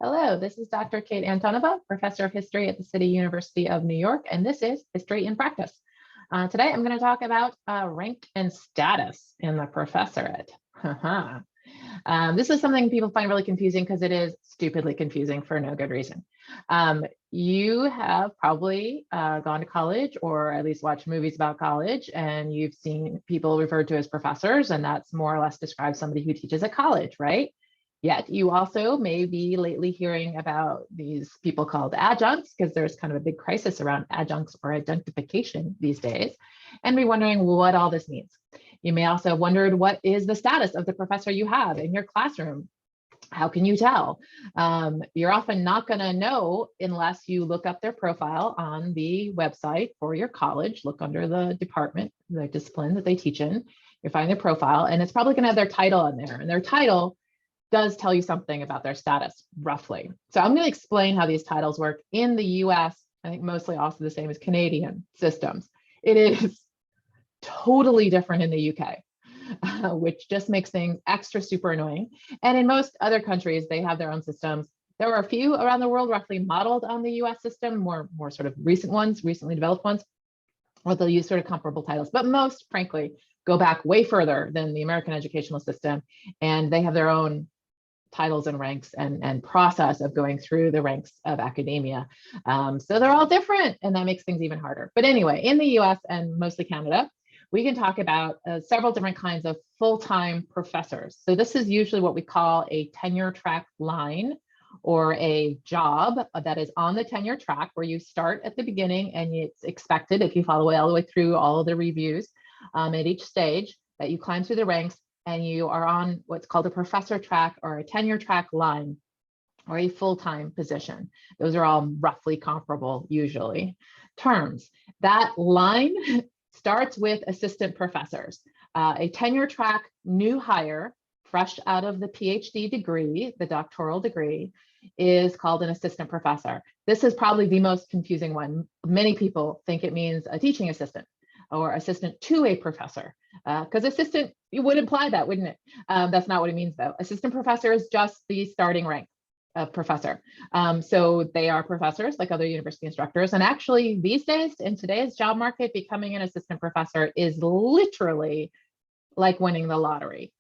Hello, this is Dr. Kate Antonova, Professor of History at the City University of New York, and this is History in Practice. Today, I'm going to talk about rank and status in the professorate. This is something people find really confusing because it is stupidly confusing for no good reason. You have probably gone to college or at least watched movies about college, and you've seen people referred to as professors, and that's more or less describes somebody who teaches at college, right? Yet you also may be lately hearing about these people called adjuncts, because there's kind of a big crisis around adjuncts or adjunctification these days, and be wondering what all this means. You may also have wondered, what is the status of the professor you have in your classroom? How can you tell? You're often not going to know unless you look up their profile on the website for your college. Look under the department, the discipline that they teach in. You'll find their profile, and it's probably going to have their title in there, and their title does tell you something about their status, roughly. So I'm going to explain how these titles work in the US, I think mostly also the same as Canadian systems. It is totally different in the UK, which just makes things extra super annoying. And in most other countries, they have their own systems. There are a few around the world roughly modeled on the US system, more sort of recent ones, recently developed ones, or they'll use sort of comparable titles. But most, frankly, go back way further than the American educational system, and they have their own titles and ranks and process of going through the ranks of academia. So they're all different, and that makes things even harder. But anyway, in the US and mostly Canada, we can talk about several different kinds of full-time professors. So this is usually what we call a tenure track line, or a job that is on the tenure track, where you start at the beginning and it's expected, if you follow all the way through all of the reviews at each stage, that you climb through the ranks and you are on what's called a professor track or a tenure track line, or a full-time position. Those are all roughly comparable, usually, terms. That line starts with assistant professors. A tenure track new hire, fresh out of the PhD degree, the doctoral degree, is called an assistant professor. This is probably the most confusing one. Many people think it means a teaching assistant or assistant to a professor, because assistant, you would imply that, wouldn't it? That's not what it means, though. Assistant professor is just the starting rank of professor. So they are professors like other university instructors. And actually, these days, in today's job market, becoming an assistant professor is literally like winning the lottery.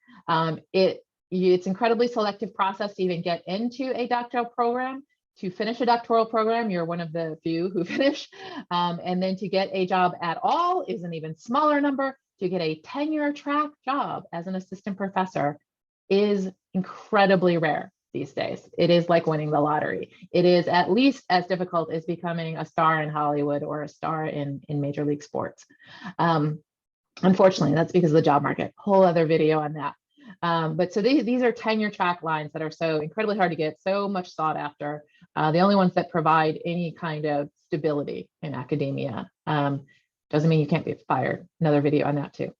It's incredibly selective process to even get into a doctoral program. To finish a doctoral program, you're one of the few who finish. And then to get a job at all is an even smaller number. To get a tenure track job as an assistant professor is incredibly rare these days. It is like winning the lottery. It is at least as difficult as becoming a star in Hollywood or a star in Major League Sports. Unfortunately, that's because of the job market. Whole other video on that. But so these are tenure track lines that are so incredibly hard to get, so much sought after. The only ones that provide any kind of stability in academia. Doesn't mean you can't be fired. Another video on that too.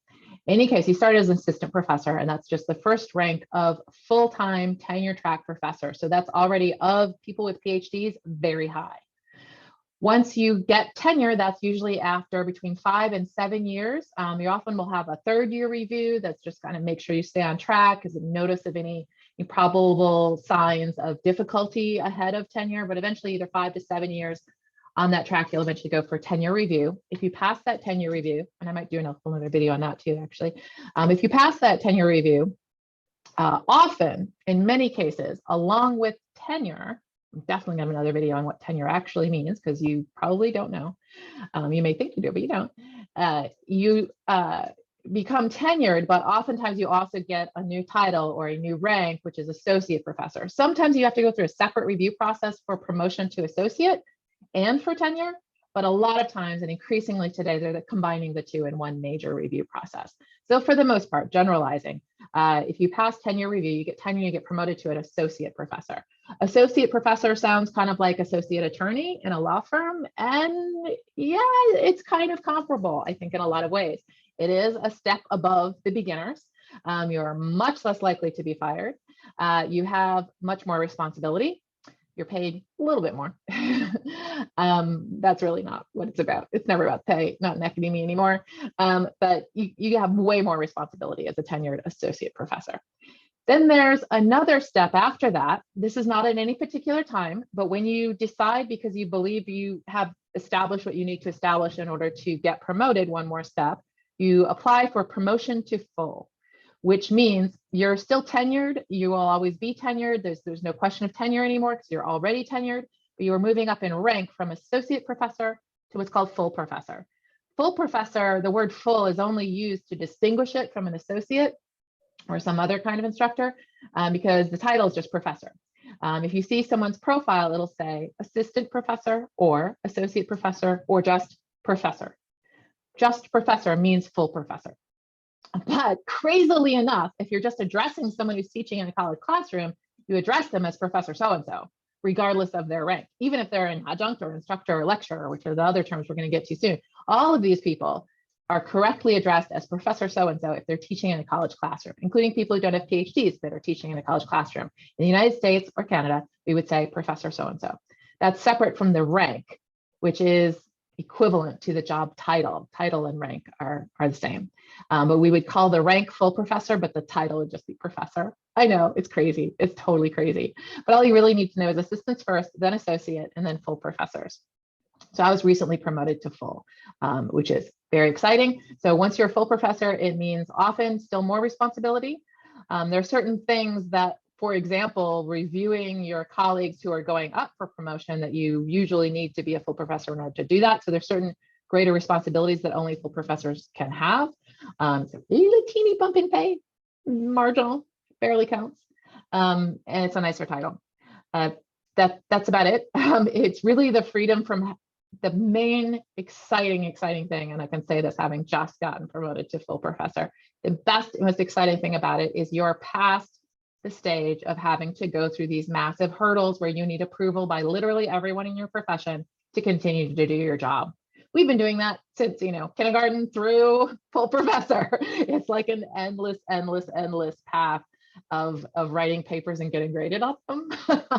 In any case, you start as an assistant professor, and that's just the first rank of full-time tenure track professor. So that's already, of people with PhDs, very high. Once you get tenure, that's usually after between 5 and 7 years. You often will have a third-year review that's just kind of make sure you stay on track, because notice of any probable signs of difficulty ahead of tenure. But eventually, either 5 to 7 years on that track, you'll eventually go for tenure review. If you pass that tenure review, and I might do another video on that too, actually. If you pass that tenure review, often, in many cases, along with tenure, I'm definitely gonna have another video on what tenure actually means, because you probably don't know. You may think you do, but you don't. You become tenured, but oftentimes you also get a new title or a new rank, which is associate professor. Sometimes you have to go through a separate review process for promotion to associate and for tenure, but a lot of times, and increasingly today, they're combining the two in one major review process. So for the most part, generalizing, if you pass tenure review, you get tenure, you get promoted to an associate professor. Associate professor sounds kind of like associate attorney in a law firm. And yeah, it's kind of comparable, I think, in a lot of ways. It is a step above the beginners. You're much less likely to be fired. You have much more responsibility. You're paid a little bit more. That's really not what it's about. It's never about pay, not in academia anymore. But you have way more responsibility as a tenured associate professor. Then there's another step after that. This is not at any particular time, but when you decide because you believe you have established what you need to establish in order to get promoted, one more step, you apply for promotion to full, which means you're still tenured. You will always be tenured. There's no question of tenure anymore because you're already tenured, but you're moving up in rank from associate professor to what's called full professor. Full professor, the word full is only used to distinguish it from an associate or some other kind of instructor, because the title is just professor. If you see someone's profile, it'll say assistant professor or associate professor or just professor. Just professor means full professor. But crazily enough, if you're just addressing someone who's teaching in a college classroom, you address them as professor so-and-so, regardless of their rank, even if they're an adjunct or instructor or lecturer, which are the other terms we're going to get to soon. All of these people are correctly addressed as professor so-and-so if they're teaching in a college classroom, including people who don't have PhDs that are teaching in a college classroom. In the United States or Canada, we would say professor so-and-so. That's separate from the rank, which is equivalent to the job title. Title and rank are the same. But we would call the rank full professor, but the title would just be professor. I know, it's crazy. It's totally crazy. But all you really need to know is assistants first, then associate, and then full professors. So I was recently promoted to full, which is very exciting. So once you're a full professor, it means often still more responsibility. There are certain things that, for example, reviewing your colleagues who are going up for promotion that you usually need to be a full professor in order to do that. So there's certain greater responsibilities that only full professors can have. It's a really teeny bump in pay, marginal, barely counts. And it's a nicer title. That's about it. It's really the freedom from the main exciting thing, and I can say this having just gotten promoted to full professor. The best, most exciting thing about it is you're past the stage of having to go through these massive hurdles where you need approval by literally everyone in your profession to continue to do your job. We've been doing that since, kindergarten through full professor. It's like an endless path of writing papers and getting graded on them.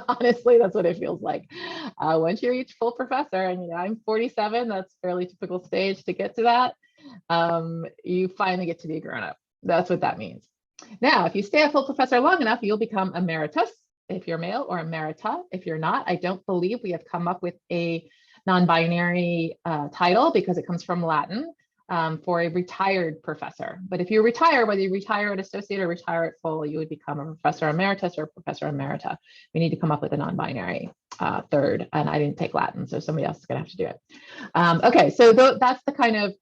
Honestly, that's what it feels like. Once you reach full professor, and I'm 47, that's a fairly typical stage to get to that. You finally get to be a grown-up. That's what that means. Now, if you stay a full professor long enough, you'll become emeritus if you're male, or emerita if you're not. I don't believe we have come up with a non-binary title because it comes from Latin. For a retired professor. But if you retire, whether you retire at associate or retire at full, you would become a professor emeritus or professor emerita. We need to come up with a non-binary third, and I didn't take Latin, so somebody else is going to have to do it. Okay, so that's the kind of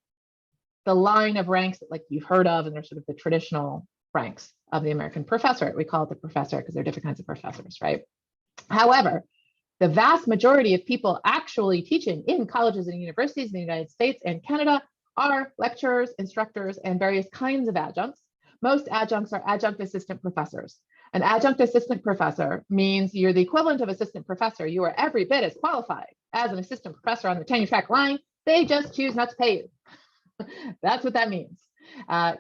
the line of ranks that like you've heard of, and they're sort of the traditional ranks of the American professorate. We call it the professor because there are different kinds of professors, right? However, the vast majority of people actually teaching in colleges and universities in the United States and Canada are lecturers, instructors, and various kinds of adjuncts. Most adjuncts are adjunct assistant professors. An adjunct assistant professor means you're the equivalent of assistant professor. You are every bit as qualified as an assistant professor on the tenure track line. They just choose not to pay you. That's what that means.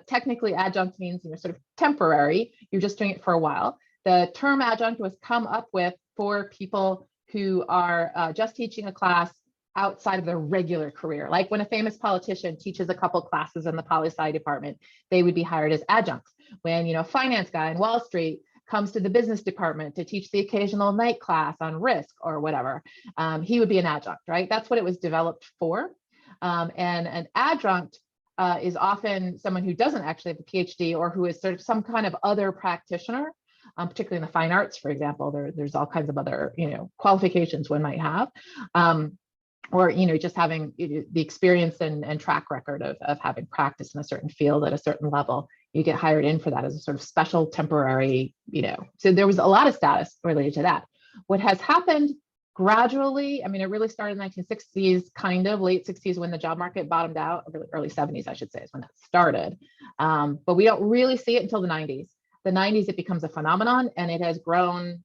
Technically, adjunct means sort of temporary. You're just doing it for a while. The term adjunct was come up with for people who are just teaching a class outside of their regular career. Like when a famous politician teaches a couple classes in the poli-sci department, they would be hired as adjuncts. When a finance guy in Wall Street comes to the business department to teach the occasional night class on risk or whatever, he would be an adjunct, right? That's what it was developed for. And an adjunct is often someone who doesn't actually have a PhD or who is sort of some kind of other practitioner. Particularly in the fine arts, for example, there's all kinds of other qualifications one might have. Or just having the experience and track record of having practiced in a certain field at a certain level, you get hired in for that as a sort of special temporary, So there was a lot of status related to that. What has happened gradually, it really started in the 1960s, kind of late 60s when the job market bottomed out, early 70s, I should say, is when that started. But we don't really see it until the 90s. The 90s, it becomes a phenomenon, and it has grown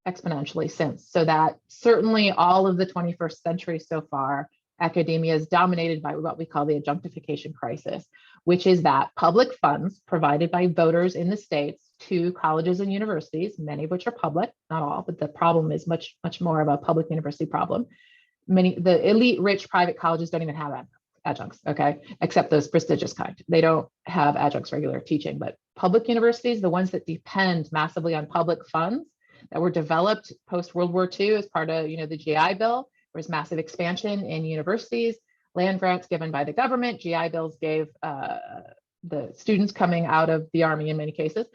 exponentially since. So that certainly all of the 21st century so far, academia is dominated by what we call the adjunctification crisis, which is that public funds provided by voters in the states to colleges and universities, many of which are public, not all, but the problem is much more of a public university problem. The elite rich private colleges don't even have that. adjuncts, okay, except those prestigious kind. They don't have adjuncts regular teaching, but public universities, the ones that depend massively on public funds that were developed post World War II as part of, the GI Bill, there was massive expansion in universities, land grants given by the government. GI Bills gave the students coming out of the Army in many cases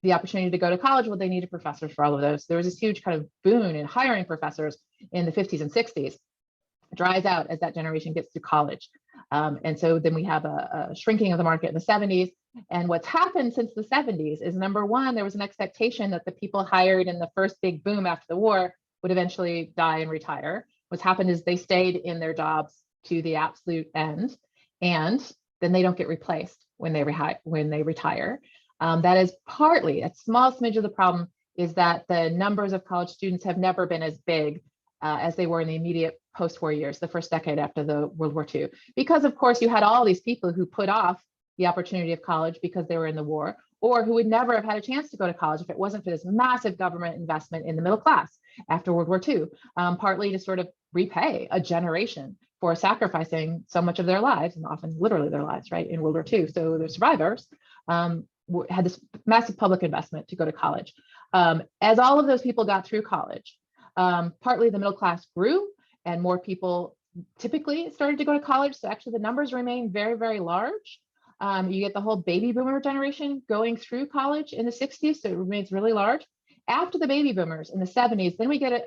the opportunity to go to college. Well, they needed professors for all of those. There was this huge kind of boon in hiring professors in the 50s and 60s. It dries out as that generation gets to college. And so then we have a shrinking of the market in the 70s. And what's happened since the 70s is, number one, there was an expectation that the people hired in the first big boom after the war would eventually die and retire. What's happened is they stayed in their jobs to the absolute end, and then they don't get replaced when they retire. That is partly, a small smidge of the problem is that the numbers of college students have never been as big as they were in the immediate post-war years, the first decade after the World War II. Because of course you had all these people who put off the opportunity of college because they were in the war, or who would never have had a chance to go to college if it wasn't for this massive government investment in the middle class after World War II, partly to sort of repay a generation for sacrificing so much of their lives, and often literally their lives, right, in World War II. So the survivors had this massive public investment to go to college. As all of those people got through college, partly the middle class grew and more people typically started to go to college. So actually the numbers remain very, very large. You get the whole baby boomer generation going through college in the 60s, so it remains really large. After the baby boomers in the 70s, then we get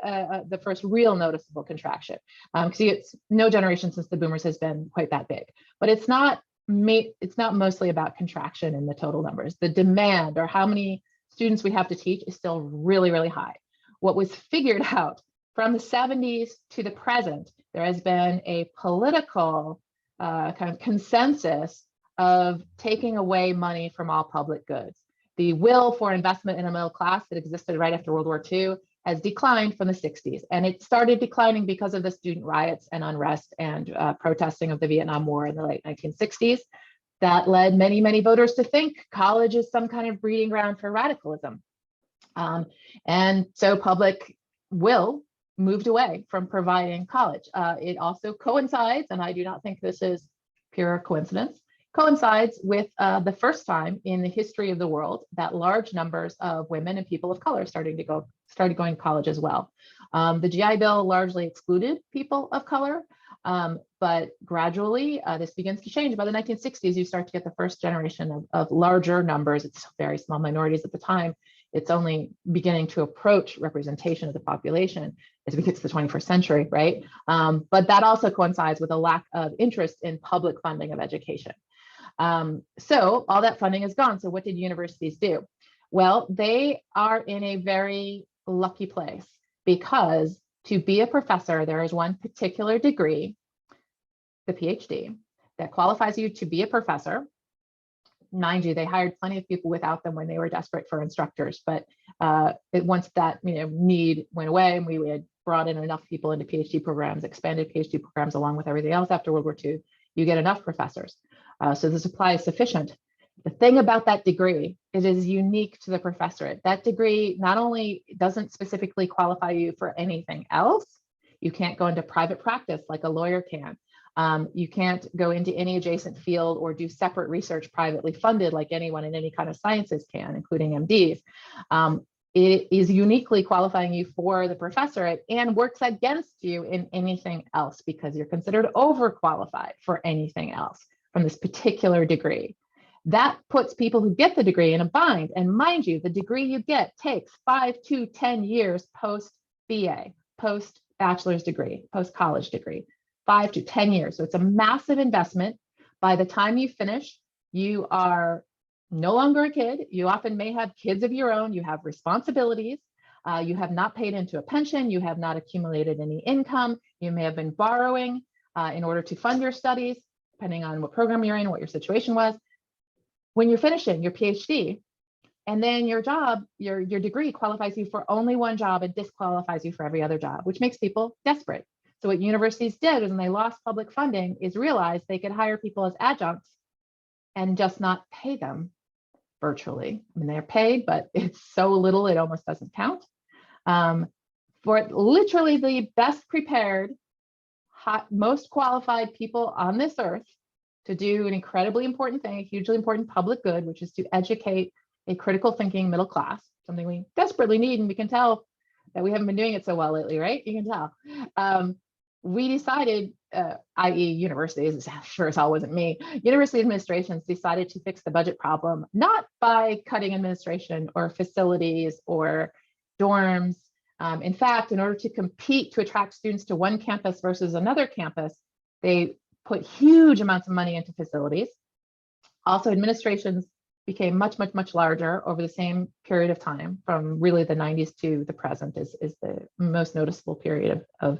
the first real noticeable contraction. Because it's no generation since the boomers has been quite that big, but it's not mostly about contraction in the total numbers. The demand, or how many students we have to teach, is still really, really high. What was figured out from the 70s to the present, there has been a political kind of consensus of taking away money from all public goods. The will for investment in a middle class that existed right after World War II has declined from the 60s. And it started declining because of the student riots and unrest and protesting of the Vietnam War in the late 1960s. That led many, many voters to think college is some kind of breeding ground for radicalism. And so public will moved away from providing college. It also coincides, and I do not think this is pure coincidence, coincides with the first time in the history of the world that large numbers of women and people of color started going to college as well. The GI Bill largely excluded people of color, but gradually this begins to change. By the 1960s, you start to get the first generation of larger numbers. It's very small minorities at the time. It's only beginning to approach representation of the population as we get to the 21st century, right? But that also coincides with a lack of interest in public funding of education. So all that funding is gone. So what did universities do? Well, they are in a very lucky place, because to be a professor, there is one particular degree, the PhD, that qualifies you to be a professor. Mind you, they hired plenty of people without them when they were desperate for instructors, but once that need went away, and we had brought in enough people into PhD programs, expanded PhD programs along with everything else after World War II, you get enough professors. So the supply is sufficient. The thing about that degree, it is unique to the professorate. That degree not only doesn't specifically qualify you for anything else, you can't go into private practice like a lawyer can. You can't go into any adjacent field or do separate research privately funded like anyone in any kind of sciences can, including MDs. It is uniquely qualifying you for the professorate and works against you in anything else, because you're considered overqualified for anything else from this particular degree. That puts people who get the degree in a bind. And mind you, the degree you get takes 5 to 10 years post-BA, post-bachelor's degree, post-college degree, 5 to 10 years. So it's a massive investment. By the time you finish, you are no longer a kid. You often may have kids of your own. You have responsibilities. You have not paid into a pension. You have not accumulated any income. You may have been borrowing in order to fund your studies, depending on what program you're in, what your situation was. When you're finishing your PhD, and then your job, your degree qualifies you for only one job and disqualifies you for every other job, which makes people desperate. So what universities did is, when they lost public funding, is realize they could hire people as adjuncts and just not pay them virtually. I mean, they're paid, but it's so little, it almost doesn't count. For literally the best prepared, most qualified people on this earth to do an incredibly important thing, a hugely important public good, which is to educate a critical thinking middle class, something we desperately need. And we can tell that we haven't been doing it so well lately, right? You can tell. We decided, i.e. universities, sure as hell wasn't me, university administrations decided to fix the budget problem, not by cutting administration or facilities or dorms. In fact, in order to compete to attract students to one campus versus another campus, they put huge amounts of money into facilities. Also, administrations became much, much, much larger over the same period of time, from really the 90s to the present is the most noticeable period of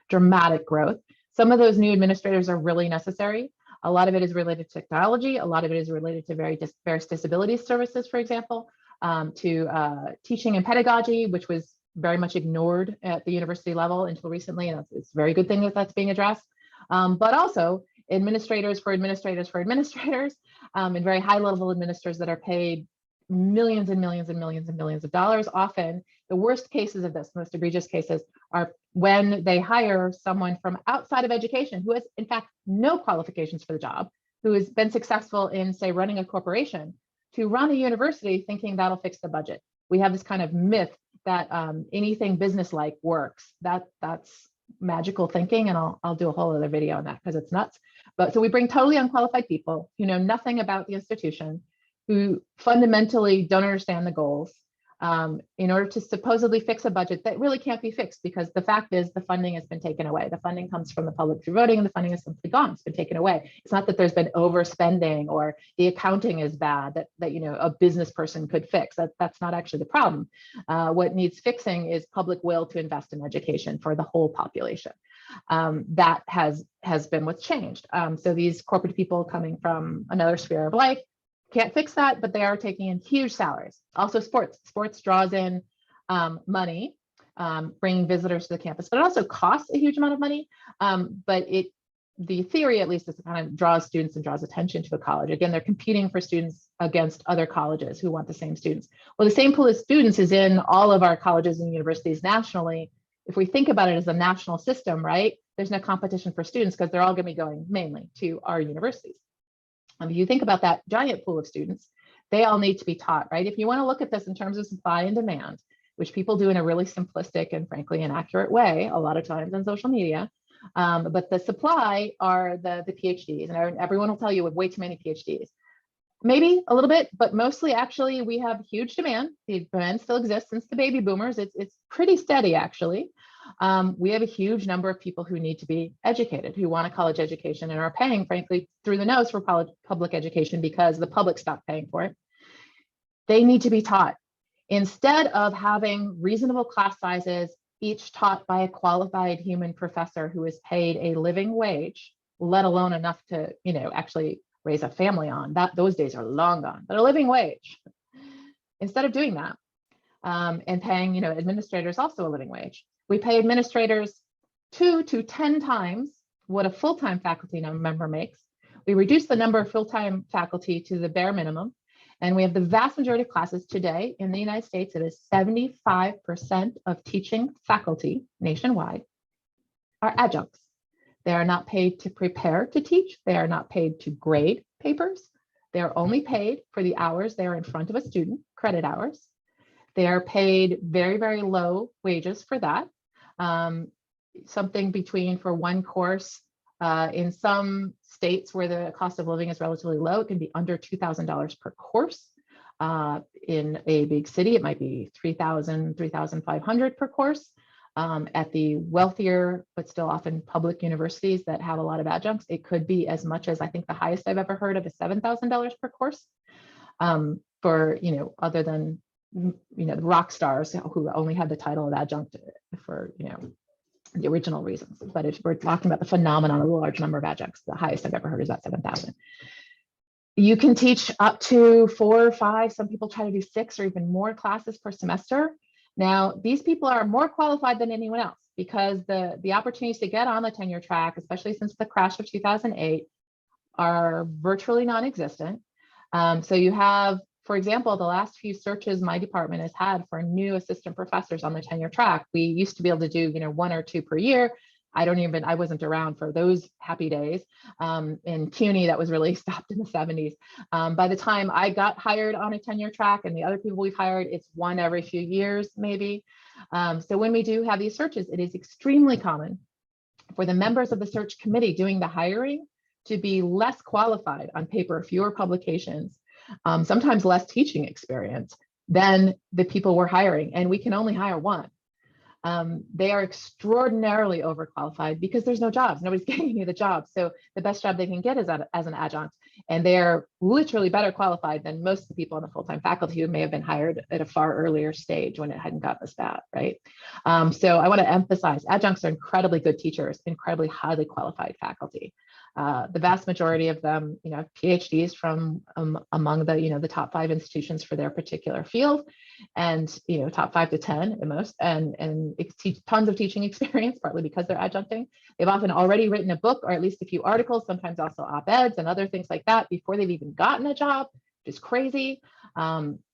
dramatic growth. Some of those new administrators are really necessary. A lot of it is related to technology. A lot of it is related to various disability services, for example, to teaching and pedagogy, which was very much ignored at the university level until recently. And it's a very good thing that that's being addressed. But also administrators for administrators for administrators, and very high level administrators that are paid millions and millions and millions and millions of dollars. Often the worst cases of this, most egregious cases, are when they hire someone from outside of education who has in fact no qualifications for the job, who has been successful in, say, running a corporation, to run a university thinking that'll fix the budget. We have this kind of myth that anything business-like works. That's magical thinking, and I'll do a whole other video on that because it's nuts. But so we bring totally unqualified people who know nothing about the institution, who fundamentally don't understand the goals, in order to supposedly fix a budget that really can't be fixed, because the fact is the funding has been taken away. The funding comes from the public through voting, and the funding is simply gone. It's been taken away. It's not that there's been overspending or the accounting is bad that a business person could fix. That's not actually the problem. What needs fixing is public will to invest in education for the whole population. That has been what's changed. So these corporate people coming from another sphere of life can't fix that, but they are taking in huge salaries. Also sports draws in money, bringing visitors to the campus, but it also costs a huge amount of money. But the theory, at least, is it kind of draws students and draws attention to a college. Again, they're competing for students against other colleges who want the same students. Well, the same pool of students is in all of our colleges and universities nationally. If we think about it as a national system, right, there's no competition for students because they're all going to be going mainly to our universities. If you think about that giant pool of students, they all need to be taught, right? If you want to look at this in terms of supply and demand, which people do in a really simplistic and frankly inaccurate way a lot of times on social media, but the supply are the PhDs, and everyone will tell you we have way too many PhDs. Maybe a little bit, but mostly actually we have huge demand. The demand still exists since the baby boomers. It's pretty steady actually. We have a huge number of people who need to be educated, who want a college education and are paying, frankly, through the nose for public education because the public stopped paying for it. They need to be taught. Instead of having reasonable class sizes, each taught by a qualified human professor who is paid a living wage, let alone enough to, actually raise a family on, those days are long gone, but a living wage. Instead of doing that, and paying, administrators also a living wage, we pay administrators 2 to 10 times what a full-time faculty member makes. We reduce the number of full-time faculty to the bare minimum, and we have the vast majority of classes today in the United States. It is 75% of teaching faculty nationwide are adjuncts. They are not paid to prepare to teach. They are not paid to grade papers. They are only paid for the hours they are in front of a student, credit hours. They are paid very, very low wages for that. Something between, for one course, in some states where the cost of living is relatively low, it can be under $2,000 per course. In a big city, it might be $3,000, $3,500 per course. At the wealthier, but still often public universities that have a lot of adjuncts, it could be as much as, I think the highest I've ever heard of is $7,000 per course. For, other than, the rock stars who only had the title of adjunct for, the original reasons. But if we're talking about the phenomenon of a large number of adjuncts, the highest I've ever heard is about 7,000. You can teach up to 4 or 5, some people try to do 6 or even more classes per semester. Now, these people are more qualified than anyone else because the opportunities to get on the tenure track, especially since the crash of 2008, are virtually non-existent. So you have, for example, the last few searches my department has had for new assistant professors on the tenure track. We used to be able to do, 1 or 2 per year. I wasn't around for those happy days. In CUNY, that was really stopped in the 70s. By the time I got hired on a tenure track and the other people we've hired, it's one every few years, maybe. So when we do have these searches, it is extremely common for the members of the search committee doing the hiring to be less qualified on paper, fewer publications, sometimes less teaching experience than the people we're hiring. And we can only hire one. They are extraordinarily overqualified because there's no jobs. Nobody's getting any of the jobs. So the best job they can get is as an adjunct. And they are literally better qualified than most of the people on the full-time faculty who may have been hired at a far earlier stage when it hadn't gotten this bad, right? So I want to emphasize adjuncts are incredibly good teachers, incredibly highly qualified faculty. The vast majority of them, have PhDs from among the, the top 5 institutions for their particular field, and top 5 to 10 at most, and tons of teaching experience, partly because they're adjuncting. They've often already written a book or at least a few articles, sometimes also op-eds and other things like that before they've even gotten a job, which is crazy.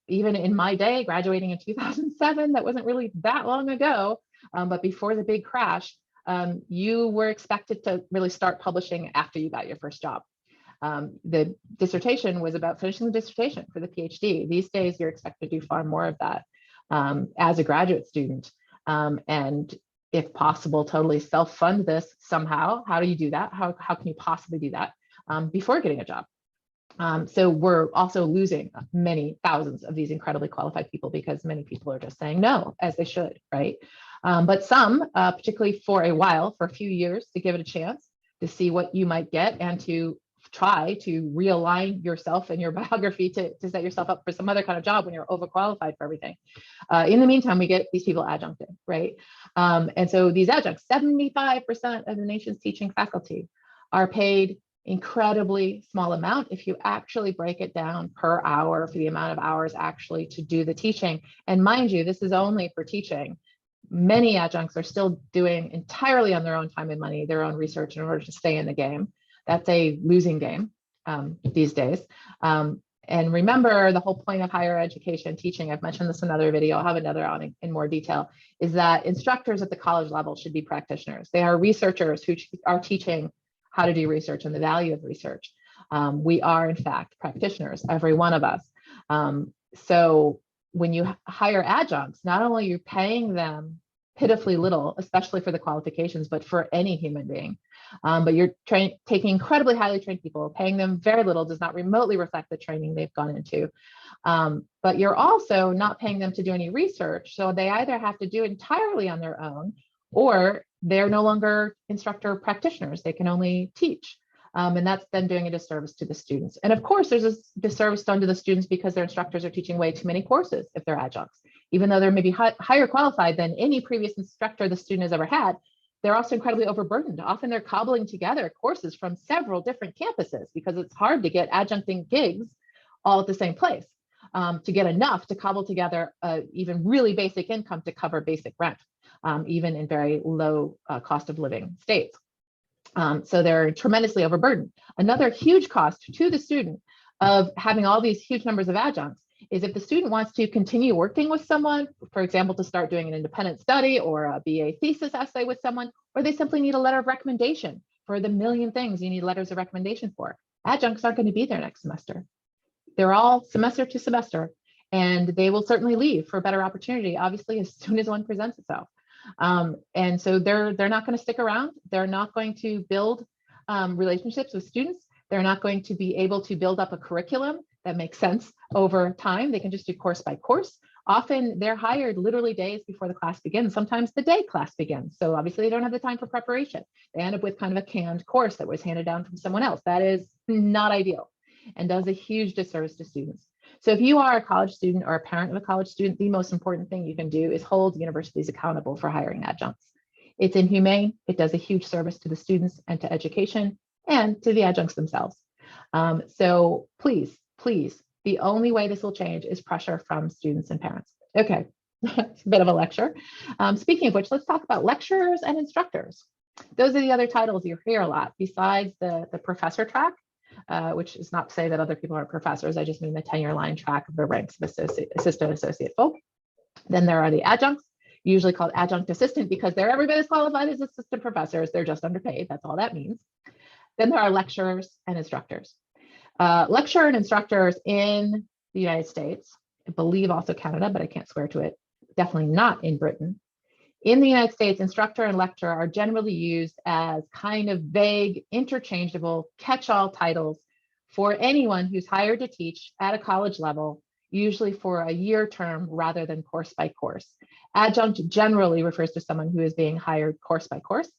Even in my day, graduating in 2007, that wasn't really that long ago, but before the big crash, you were expected to really start publishing after you got your first job. The dissertation was about finishing the dissertation for the PhD. These days, you're expected to do far more of that as a graduate student. And if possible, totally self-fund this somehow. How do you do that? How can you possibly do that before getting a job? So we're also losing many thousands of these incredibly qualified people because many people are just saying no, as they should, right? But some, particularly for a while, for a few years, to give it a chance to see what you might get and to try to realign yourself and your biography to set yourself up for some other kind of job when you're overqualified for everything. In the meantime, we get these people adjuncted, right? And so these adjuncts, 75% of the nation's teaching faculty are paid incredibly small amount if you actually break it down per hour for the amount of hours actually to do the teaching. And mind you, this is only for teaching. Many adjuncts are still doing entirely on their own time and money, their own research in order to stay in the game. That's a losing game these days. And remember, the whole point of higher education teaching, I've mentioned this in another video, I'll have another on in more detail, is that instructors at the college level should be practitioners. They are researchers who are teaching how to do research and the value of research. We are, in fact, practitioners, every one of us. So when you hire adjuncts, not only are you paying them pitifully little, especially for the qualifications, but for any human being, but you're taking incredibly highly trained people, paying them very little, does not remotely reflect the training they've gone into. But you're also not paying them to do any research. So they either have to do it entirely on their own, or they're no longer instructor practitioners. They can only teach. And that's then doing a disservice to the students. And of course, there's a disservice done to the students because their instructors are teaching way too many courses if they're adjuncts. Even though they're maybe higher qualified than any previous instructor the student has ever had, they're also incredibly overburdened. Often they're cobbling together courses from several different campuses because it's hard to get adjuncting gigs all at the same place to get enough to cobble together even really basic income to cover basic rent, even in very low cost of living states. So they're tremendously overburdened. Another huge cost to the student of having all these huge numbers of adjuncts is if the student wants to continue working with someone, for example, to start doing an independent study or a BA thesis essay with someone, or they simply need a letter of recommendation for the million things you need letters of recommendation for. Adjuncts aren't going to be there next semester. They're all semester to semester, and they will certainly leave for a better opportunity, obviously, as soon as one presents itself. And so they're not going to stick around. They're not going to build relationships with students. They're not going to be able to build up a curriculum that makes sense over time. They can just do course by course. Often they're hired literally days before the class begins, sometimes the day class begins. So obviously they don't have the time for preparation. They end up with kind of a canned course that was handed down from someone else. That is not ideal and does a huge disservice to students. So if you are a college student or a parent of a college student, the most important thing you can do is hold universities accountable for hiring adjuncts. It's inhumane. It does a huge service to the students and to education and to the adjuncts themselves. So please, the only way this will change is pressure from students and parents. Okay, it's a bit of a lecture. Speaking of which, let's talk about lecturers and instructors. Those are the other titles you hear a lot besides the professor track. Which is not to say that other people aren't professors. I just mean the tenure line track of the ranks of assistant, associate, full. Then there are the adjuncts. usually called adjunct assistant because they're every bit as qualified as assistant professors. They're just underpaid. That's all that means. Then there are lecturers and instructors. Lecturer and instructors in the United States, I believe also Canada, but I can't swear to it, definitely not in Britain. In the United States, instructor and lecturer are generally used as kind of vague, interchangeable, catch-all titles for anyone who's hired to teach at a college level, usually for a year term rather than course by course. Adjunct generally refers to someone who is being hired course by course.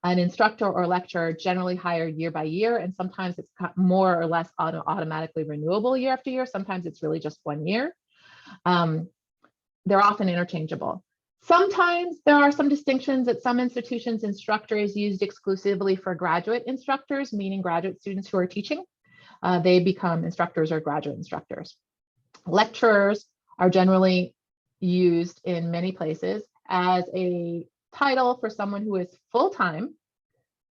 An instructor or lecturer generally hired year by year, and sometimes it's more or less automatically renewable year after year. Sometimes it's really just 1 year. They're often interchangeable. Sometimes there are some distinctions. At some institutions, instructor is used exclusively for graduate instructors, meaning graduate students who are teaching. They become instructors or graduate instructors. Lecturers are generally used in many places as a title for someone who is full-time,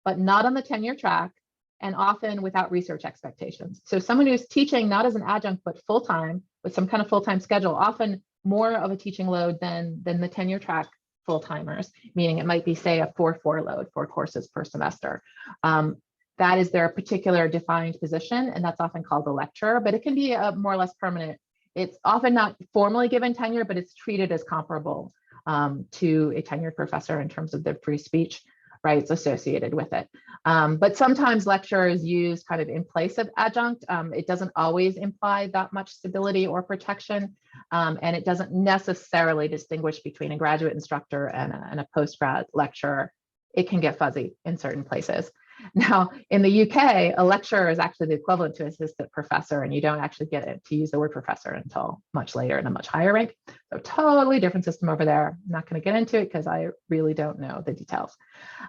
but not on the tenure track, and often without research expectations. So someone who's teaching not as an adjunct, but full-time with some kind of full-time schedule, often more of a teaching load than the tenure track full-timers, meaning it might be, say, a 4-4 load, 4 courses per semester. That is their particular defined position, and that's often called a lecturer, but it can be a more or less permanent. It's often not formally given tenure, but it's treated as comparable to a tenured professor in terms of the free speech rights associated with it. But sometimes lecturer is used kind of in place of adjunct. It doesn't always imply that much stability or protection, and it doesn't necessarily distinguish between a graduate instructor and a post-grad lecturer. It can get fuzzy in certain places. Now, in the UK, a lecturer is actually the equivalent to assistant professor, and you don't actually get to use the word professor until much later in a much higher rank. So totally different system over there. I'm not going to get into it because I really don't know the details.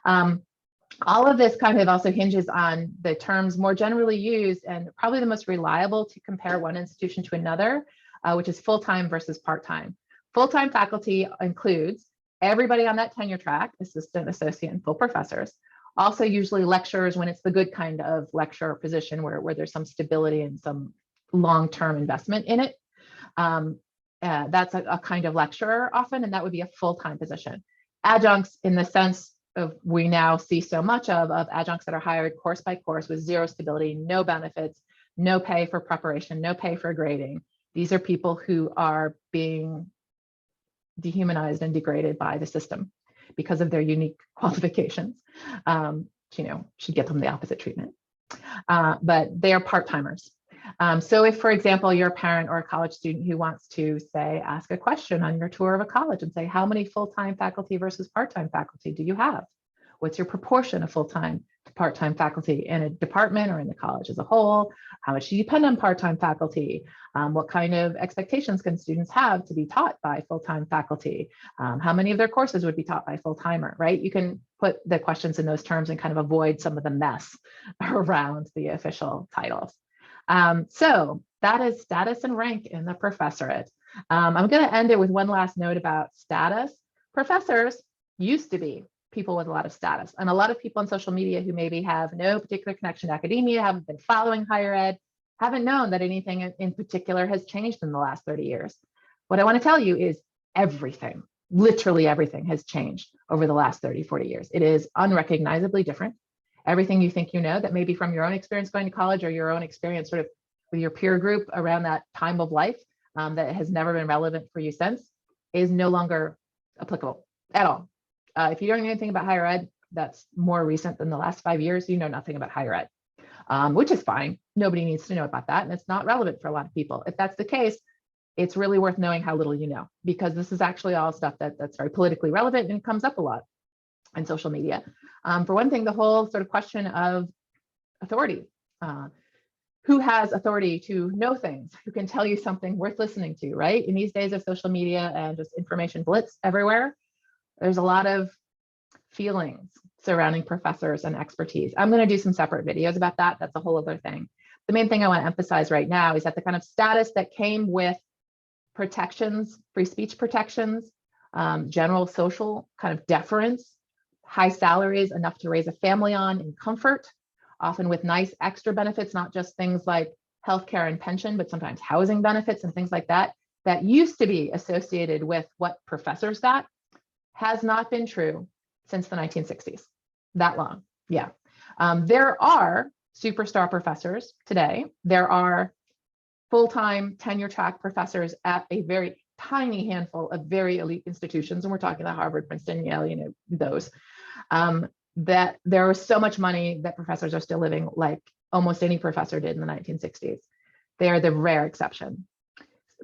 All of this kind of also hinges on the terms more generally used and probably the most reliable to compare one institution to another, which is full-time versus part-time. Full-time faculty includes everybody on that tenure track, assistant, associate, and full professors. Also usually lecturers when it's the good kind of lecturer position where there's some stability and some long-term investment in it. That's a kind of lecturer often, and that would be a full-time position. Adjuncts, in the sense of we now see so much of adjuncts that are hired course by course with zero stability, no benefits, no pay for preparation, no pay for grading. These are people who are being dehumanized and degraded by the system because of their unique qualifications. Should get them the opposite treatment. But they are part-timers. So if, for example, you're a parent or a college student who wants to, say, ask a question on your tour of a college and say, how many full-time faculty versus part-time faculty do you have? What's your proportion of full-time to part-time faculty in a department or in the college as a whole? How much do you depend on part-time faculty? What kind of expectations can students have to be taught by full-time faculty? How many of their courses would be taught by full-timer, right? You can put the questions in those terms and kind of avoid some of the mess around the official titles. So that is status and rank in the professorate. I'm going to end it with one last note about status. Professors used to be people with a lot of status, and a lot of people on social media who maybe have no particular connection to academia, haven't been following higher ed, haven't known that anything in particular has changed in the last 30 years. What I want to tell you is everything, literally everything has changed over the last 30, 40 years. It is unrecognizably different. Everything you think you know that maybe from your own experience going to college or your own experience sort of with your peer group around that time of life that has never been relevant for you since is no longer applicable at all. If you don't know anything about higher ed, that's more recent than the last 5 years, you know nothing about higher ed, which is fine. Nobody needs to know about that, and it's not relevant for a lot of people. If that's the case, it's really worth knowing how little you know, because this is actually all stuff that's very politically relevant and comes up a lot in social media. For one thing, the whole sort of question of authority. Who has authority to know things? Who can tell you something worth listening to, right? In these days of social media and just information blitz everywhere, there's a lot of feelings surrounding professors and expertise. I'm going to do some separate videos about that. That's a whole other thing. The main thing I want to emphasize right now is that the kind of status that came with protections, free speech protections, general social kind of deference, high salaries, enough to raise a family on in comfort, often with nice extra benefits, not just things like healthcare and pension, but sometimes housing benefits and things like that, that used to be associated with what professors got. has not been true since the 1960s. That long, yeah. There are superstar professors today. There are full-time tenure track professors at a very tiny handful of very elite institutions, and we're talking about Harvard, Princeton, Yale, you know, those. That there was so much money that professors are still living like almost any professor did in the 1960s. They are the rare exception.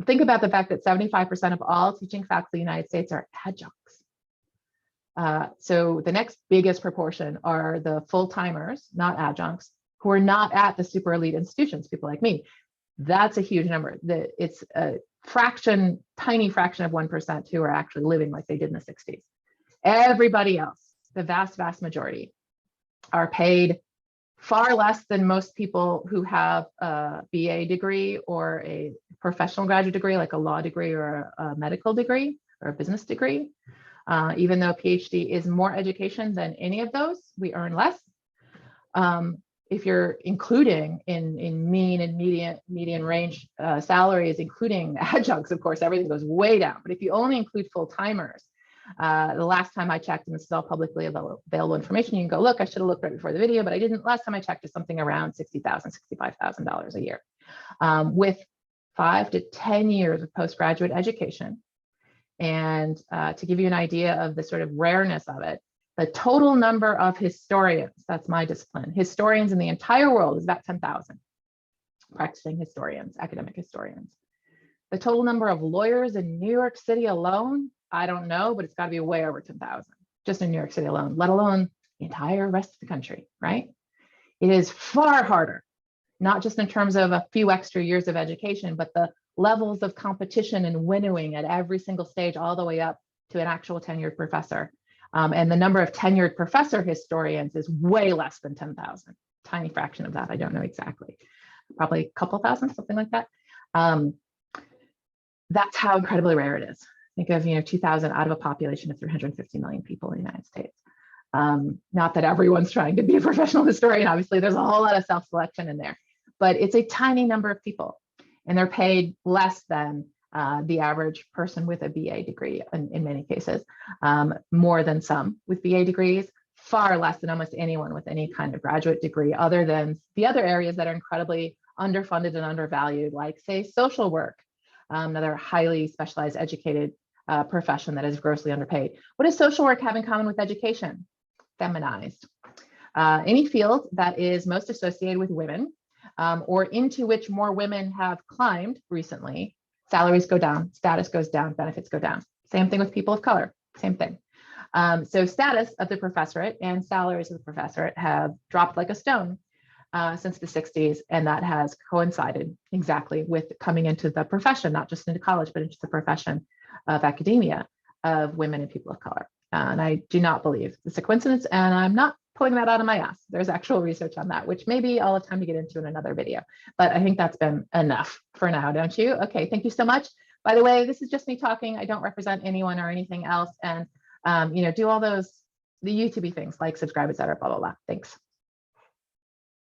Think about the fact that 75% of all teaching faculty in the United States are adjuncts. So the next biggest proportion are the full-timers, not adjuncts, who are not at the super elite institutions, people like me. That's a huge number. It's a fraction, tiny fraction of 1% who are actually living like they did in the 60s. Everybody else, the vast, vast majority, are paid far less than most people who have a BA degree or a professional graduate degree, like a law degree or a medical degree or a business degree. Even though PhD is more education than any of those, we earn less. If you're including in mean and median range salaries, including adjuncts, of course, everything goes way down. But if you only include full-timers, the last time I checked, and this is all publicly available information, you can go look. I should have looked right before the video, but I didn't. Last time I checked, is something around $60,000, $65,000 a year, with 5 to 10 years of postgraduate education. And to give you an idea of the sort of rareness of it, the total number of historians, that's my discipline, historians in the entire world is about 10,000 practicing historians, academic historians. The total number of lawyers in New York City alone, I don't know, but it's got to be way over 10,000 just in New York City alone, let alone the entire rest of the country, right? It is far harder, not just in terms of a few extra years of education, but the levels of competition and winnowing at every single stage, all the way up to an actual tenured professor. And the number of tenured professor historians is way less than 10,000, tiny fraction of that. I don't know exactly, probably a couple thousand, something like that. That's how incredibly rare it is. Think of, 2,000 out of a population of 350 million people in the United States. Not that everyone's trying to be a professional historian. Obviously, there's a whole lot of self-selection in there, but it's a tiny number of people, and they're paid less than the average person with a BA degree in many cases, more than some with BA degrees, far less than almost anyone with any kind of graduate degree, other than the other areas that are incredibly underfunded and undervalued, like, say, social work, another highly specialized educated profession that is grossly underpaid. What does social work have in common with education? Feminized. Any field that is most associated with women, or into which more women have climbed recently, salaries go down, status goes down, benefits go down. Same thing with people of color, same thing. So status of the professorate and salaries of the professorate have dropped like a stone since the 60s, and that has coincided exactly with coming into the profession, not just into college, but into the profession of academia of women and people of color. And I do not believe it's a coincidence, and I'm not pulling that out of my ass. There's actual research on that, which maybe I'll have time to get into in another video, but I think that's been enough for now, don't you? Okay, thank you so much. By the way, this is just me talking. I don't represent anyone or anything else. And do all those, the YouTube things, like, subscribe, etc., blah, blah, blah. Thanks.